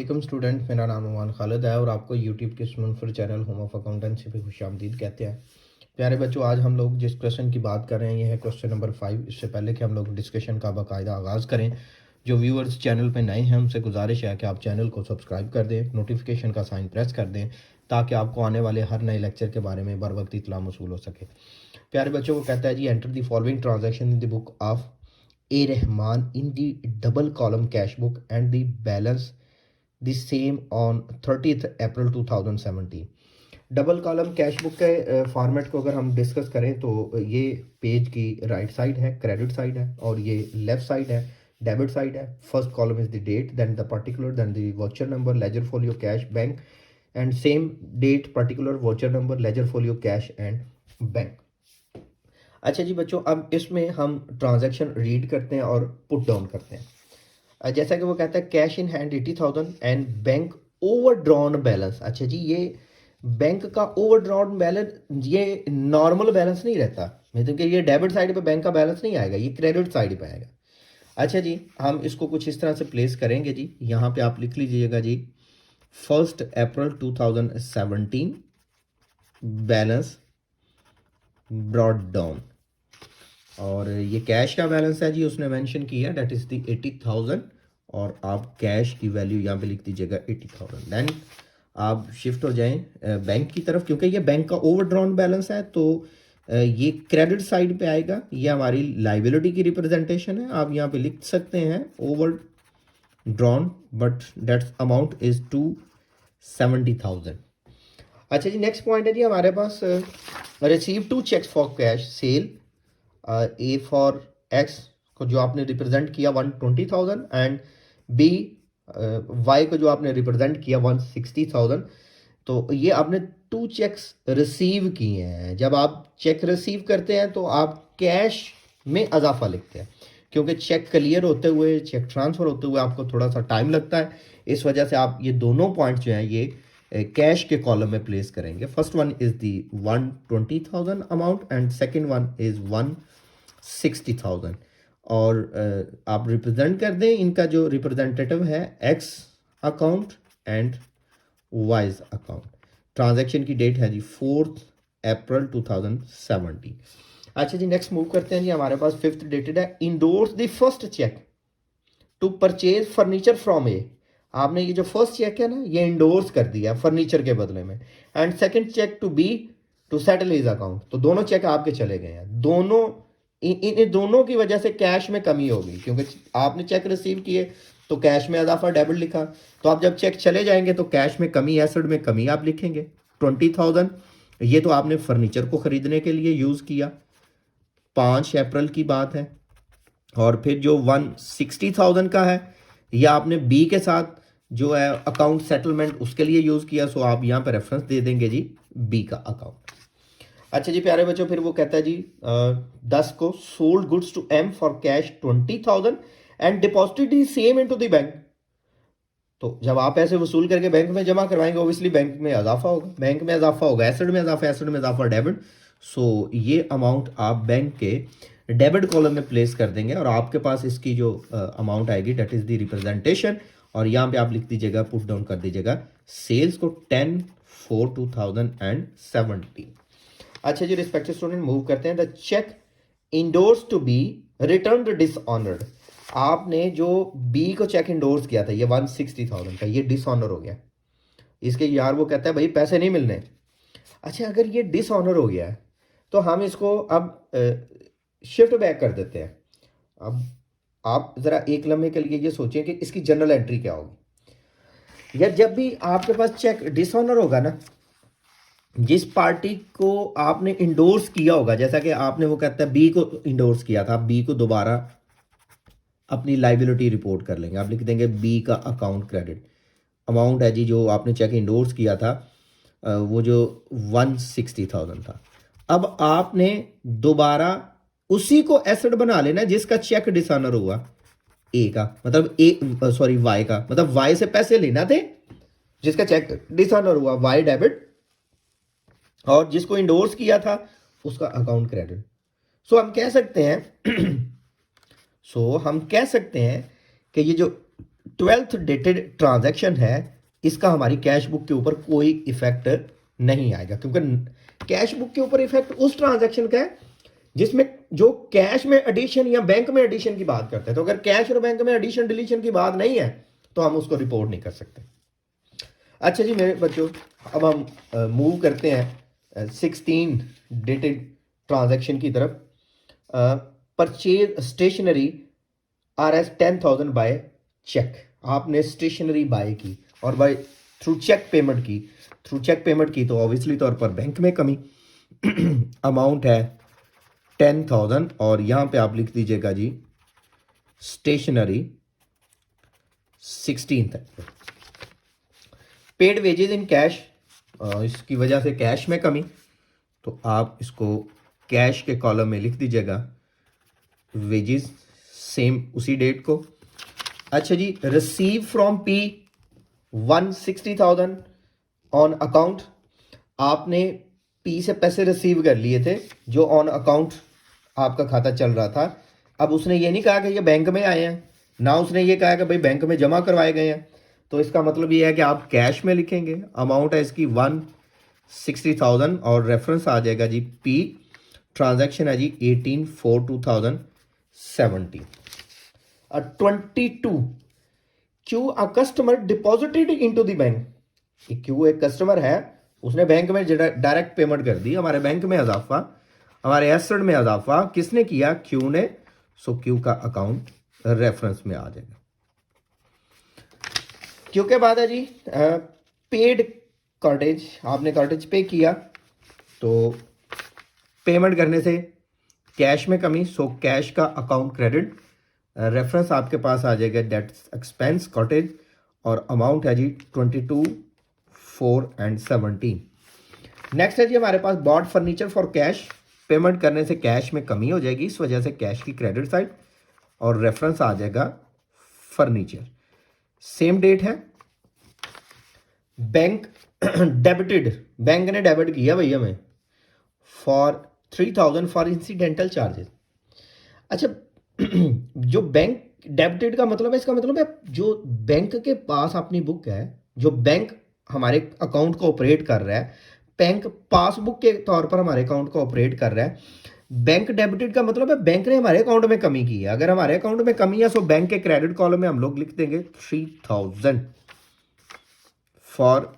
वालेकुम स्टूडेंट, मेरा नाम नुमान खालिद है और आपको यूट्यूब के मुनफर चैनल होम ऑफ अकाउंटेंसी पे खुशामदीद कहते हैं। प्यारे बच्चों, आज हम लोग जिस क्वेश्चन की बात कर रहे हैं ये है क्वेश्चन नंबर 5। इससे पहले कि हम लोग डिस्कशन का बाकायदा आगाज़ करें, जो व्यूअर्स चैनल पे नए हैं उनसे गुजारिश है कि आप चैनल को सब्सक्राइब कर दें, नोटिफिकेशन का साइन प्रेस कर दें ताकि आपको आने वाले हर नए लेक्चर के बारे में बर वक्त इतला मौसूल हो सके। प्यारे बच्चों, वो कहता है जी, enter the following transaction in the book of A Rahman in the double column cash book and the balance the same on 30 April 2017। Double column cash book के फॉर्मेट को अगर हम डिस्कस करें तो ये पेज की राइट साइड है, credit side है, और ये लेफ्ट साइड है, डेबिट साइड है। First column is the date, then the particular, then the voucher number, ledger folio, cash, bank and same date, particular, voucher number, ledger folio, cash and bank. अच्छा जी बच्चों, अब इसमें हम transaction read करते हैं और पुट डाउन करते हैं। जैसा कि वो कहता है cash in hand 80,000 and bank overdrawn balance. अच्छा जी, ये बैंक का ओवरड्रॉन बैलेंस ये नॉर्मल बैलेंस नहीं रहता, मतलब कि ये डेबिट साइड पे बैंक का बैलेंस नहीं आएगा, ये क्रेडिट साइड पे आएगा। अच्छा जी, हम इसको कुछ इस तरह से प्लेस करेंगे जी। यहाँ पे आप लिख लीजिएगा जी 1 अप्रैल 2017 बैलेंस ब्रॉट डाउन, और ये कैश का बैलेंस है जी, उसने मेंशन किया डेट इज दी 80,000, और आप कैश की वैल्यू यहाँ पे लिख दीजिएगा 80,000। देन आप शिफ्ट हो जाएं बैंक की तरफ, क्योंकि ये बैंक का ओवरड्रॉन बैलेंस है तो ये क्रेडिट साइड पे आएगा। ये हमारी लाइबिलिटी की रिप्रेजेंटेशन है। आप यहाँ पे लिख सकते हैं overdrawn, but that amount is 270,000। अच्छा जी, नेक्स्ट पॉइंट है जी हमारे पास receive 2 cheques for cash sale. A for X को जो आपने रिप्रेजेंट किया 120,000 एंड बी वाई को जो आपने रिप्रेजेंट किया 160,000। तो ये आपने 2 चेक्स रिसीव किए हैं। जब आप चेक रिसीव करते हैं तो आप कैश में इजाफा लिखते हैं, क्योंकि चेक क्लियर होते हुए, चेक ट्रांसफ़र होते हुए आपको थोड़ा सा टाइम लगता है। इस वजह से आप ये दोनों पॉइंट्स जो हैं ये कैश के कॉलम में प्लेस करेंगे। First one is the 120,000 amount and second one is 160,000। और आप रिप्रेजेंट कर दें इनका जो रिप्रेजेंटेटिव है x account and wise account. Transaction की डेट है जी 4 अप्रैल 2017। अच्छा जी, नेक्स्ट मूव करते हैं जी। हमारे पास 5th डेटेड है, endorse the first cheque to purchase furniture from A. आपने ये जो फर्स्ट चेक है ना, ये इंडोर्स कर दिया फर्नीचर के बदले में। And second cheque to be to settle his account. तो दोनों चेक आपके चले गए हैं। दोनों इन दोनों की वजह से कैश में कमी होगी, क्योंकि आपने चेक रिसीव किए तो कैश में इजाफा, डेबिट लिखा। तो आप जब चेक चले जाएंगे तो कैश में कमी, एसेट में कमी आप लिखेंगे। 20,000 ये तो आपने फर्नीचर को खरीदने के लिए यूज़ किया, 5 अप्रैल की बात है। और फिर जो 160,000 का है यह आपने बी के साथ जो है अकाउंट सेटलमेंट उसके लिए यूज़ किया, सो आप यहाँ पे रेफरेंस दे देंगे जी बी का अकाउंट। अच्छा जी प्यारे बच्चों, फिर वो कहता है जी 10 को sold goods to M for cash 20,000 and deposited same into the bank. तो जब आप पैसे वसूल करके बैंक में जमा करवाएंगे, ऑब्वियसली बैंक में इजाफा होगा, बैंक में इजाफा होगा, एसेट में इजाफा, एसेट में इजाफा, डेबिट। सो ये अमाउंट आप बैंक के डेबिट कॉलम में प्लेस कर देंगे और आपके पास इसकी जो अमाउंट आएगी डेट इज द रिप्रेजेंटेशन। और यहाँ पे आप लिख दीजिएगा, पुट डाउन कर दीजिएगा सेल्स को 10/4/2017। अच्छा जी, रिस्पेक्टेड स्टूडेंट, मूव करते हैं। The cheque endorsed to be return dishonoured. आपने जो बी को चेक इंडोर्स किया था ये 160,000 का, ये डिसऑनर हो गया। इसके यार वो कहता है भाई पैसे नहीं मिलने। अच्छा, अगर ये डिसऑनर हो गया है तो हम इसको अब शिफ्ट बैक कर देते हैं। अब आप ज़रा एक लम्हे के लिए ये सोचें कि इसकी जनरल एंट्री क्या होगी। या जब भी आपके पास चेक डिसऑनर होगा ना, जिस पार्टी को आपने इंडोर्स किया होगा, जैसा कि आपने वो कहता है बी को इंडोर्स किया था, बी को दोबारा अपनी लाइबिलिटी रिपोर्ट कर लेंगे। आप लिख देंगे बी का अकाउंट क्रेडिट अमाउंट है जी जो आपने चेक इंडोर्स किया था, वो जो 160,000 था। अब आपने दोबारा उसी को एसेट बना लेना जिसका चेक डिसऑनर हुआ, ए का मतलब वाई का मतलब वाई से पैसे लेना थे जिसका चेक डिसऑनर हुआ, वाई डेबिट, और जिसको इंडोर्स किया था उसका अकाउंट क्रेडिट। सो हम कह सकते हैं कि ये जो 12th डेटेड ट्रांजैक्शन है, इसका हमारी कैश बुक के ऊपर कोई इफेक्ट नहीं आएगा, क्योंकि कैश बुक के ऊपर इफेक्ट उस ट्रांजैक्शन का है जिसमें जो कैश में एडिशन या बैंक में एडिशन की बात करते हैं। तो अगर कैश और बैंक में एडिशन डिलीशन की बात नहीं है तो हम उसको रिपोर्ट नहीं कर सकते। अच्छा जी मेरे बच्चों, अब हम मूव करते हैं 16 डेटेड ट्रांजैक्शन की तरफ। Purchase stationery RS 10,000 by cheque. आपने स्टेशनरी बाय की और बाय थ्रू चेक पेमेंट की। थ्रू चेक पेमेंट की तो ऑब्वियसली तौर पर बैंक में कमी। अमाउंट है 10,000 और यहाँ पे आप लिख दीजिएगा जी stationery 16th। Paid wages in cash, इसकी वजह से कैश में कमी, तो आप इसको कैश के कॉलम में लिख दीजिएगा वेजेस सेम उसी डेट को। अच्छा जी, receive from P 160,000 on account. आपने P से पैसे रिसीव कर लिए थे जो ऑन अकाउंट आपका खाता चल रहा था। अब उसने ये नहीं कहा कि ये बैंक में आए हैं, ना उसने ये कहा कि भाई बैंक में जमा करवाए गए हैं। तो इसका मतलब ये है कि आप कैश में लिखेंगे। अमाउंट है इसकी 160,000 और रेफरेंस आ जाएगा जी P। ट्रांजैक्शन है जी 18/4/2017। 22 Q a customer deposited into the bank. Q एक कस्टमर है, उसने बैंक में डायरेक्ट पेमेंट कर दी। हमारे बैंक में इजाफा, हमारे एसेट में इजाफा किसने किया? क्यू ने। सो क्यू का अकाउंट रेफरेंस में आ जाएगा। क्यू के बाद है जी पेड कार्टेज। आपने कार्टेज पे किया तो पेमेंट करने से कैश में कमी, सो कैश का अकाउंट क्रेडिट। रेफरेंस आपके पास आ जाएगा डेट एक्सपेंस कार्टेज और अमाउंट है जी 22/4/17। नेक्स्ट है जी हमारे पास bought furniture for cash. Payment करने से कैश में कमी हो जाएगी, इस वजह से कैश की क्रेडिट साइड और रेफरेंस आ जाएगा फर्नीचर। सेम डेट है। बैंक डेबिटेड, बैंक ने डेबिट किया भैया हमें फॉर 3,000 फॉर इंसिडेंटल चार्जेस। अच्छा, जो बैंक डेबिटेड का मतलब है, इसका मतलब है जो बैंक के पास अपनी बुक है, जो बैंक हमारे अकाउंट को ऑपरेट कर रहा है, बैंक पासबुक के तौर पर हमारे अकाउंट को ऑपरेट कर रहा है। बैंक डेबिटेड का मतलब है बैंक ने हमारे अकाउंट में कमी की है। अगर हमारे अकाउंट में कमी है तो बैंक के क्रेडिट कॉलम में हम लोग लिख देंगे 3,000 for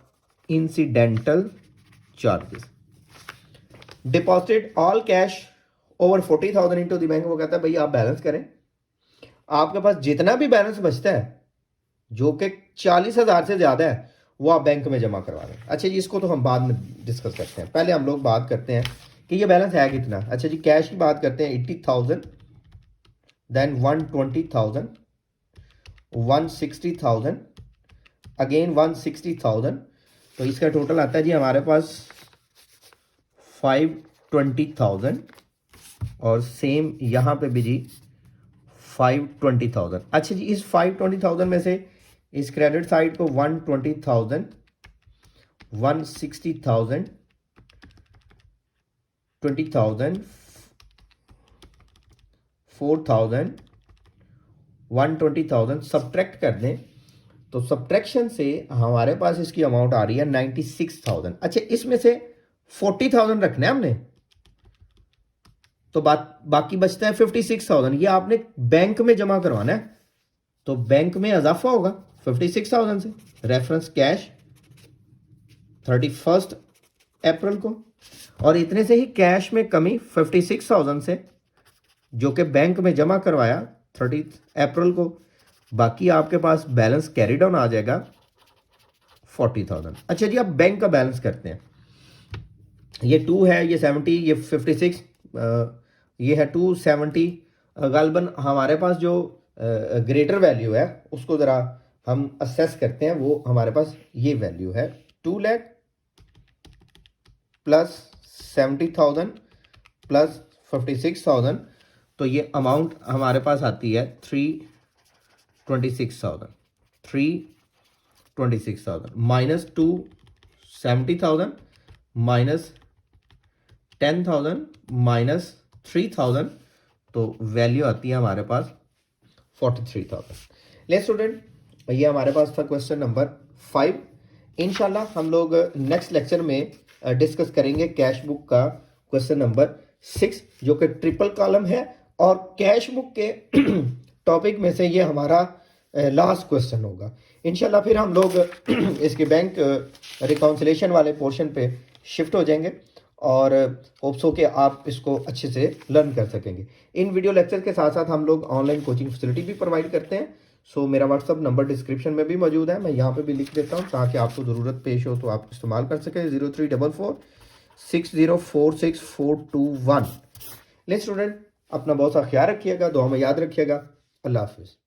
incidental charges. Deposited all cash over 40,000 into the bank. वो कहता है भाई आप बैलेंस करें, आपके पास जितना भी बैलेंस बचता है जो कि 40,000 से ज्यादा है वो आप बैंक में जमा करवा दें। अच्छा जी, इसको तो हम बाद में डिस्कस करते हैं, पहले हम लोग बात करते हैं कि ये बैलेंस है कितना। अच्छा जी, कैश की बात करते हैं 80,000, देन 120,000, 160,000, अगेन 160,000। तो इसका टोटल आता है जी हमारे पास 520,000 और सेम यहाँ पे भी जी 520,000। अच्छा जी, इस 520,000 में से इस क्रेडिट साइड को 120,000, 160,000, 20,000, 4,000, 120,000 सब्ट्रैक्ट कर दें तो सब्ट्रैक्शन से हमारे पास इसकी अमाउंट आ रही है 96,000। अच्छा, इसमें से 40,000 रखना है हमने, तो बाकी बचता है 56,000। ये आपने बैंक में जमा करवाना है, तो बैंक में इजाफा होगा 56,000 से। रेफरेंस कैश 31 अप्रैल को, और इतने से ही कैश में कमी 56,000 से जो कि बैंक में जमा करवाया 30 अप्रैल को। बाकी आपके पास बैलेंस कैरी डाउन आ जाएगा 40,000। अच्छा जी, अब बैंक का बैलेंस करते हैं। ये 2 है, ये 70, ये 56, ये है 270। गालबन हमारे पास जो ग्रेटर वैल्यू है उसको ज़रा हम असेस करते हैं। वो हमारे पास ये वैल्यू है 2 लाख प्लस 70,000 प्लस 56,000, तो ये अमाउंट हमारे पास आती है 326,000 माइनस 270,000 माइनस 10,000 माइनस 3,000, तो वैल्यू आती है हमारे पास 43,000। ले स्टूडेंट, ये हमारे पास था क्वेश्चन नंबर 5। इंशाल्लाह हम लोग नेक्स्ट लेक्चर में डिस्कस करेंगे कैश बुक का क्वेश्चन नंबर 6 जो कि ट्रिपल कॉलम है, और कैश बुक के टॉपिक में से ये हमारा लास्ट क्वेश्चन होगा इंशाल्लाह। फिर हम लोग इसके बैंक रिकॉन्सिलेशन वाले पोर्शन पे शिफ्ट हो जाएंगे और होप्स हो कि आप इसको अच्छे से लर्न कर सकेंगे। इन वीडियो लेक्चर के साथ साथ हम लोग ऑनलाइन कोचिंग फैसिलिटी भी प्रोवाइड करते हैं। सो मेरा व्हाट्सअप नंबर डिस्क्रिप्शन में भी मौजूद है, मैं यहाँ पे भी लिख देता हूँ ताकि आपको ज़रूरत पेश हो तो आप इस्तेमाल कर सकें। 0344604641। ले स्टूडेंट, अपना बहुत सा ख्याल रखिएगा, दुआ में याद रखिएगा। अल्लाह हाफिज़।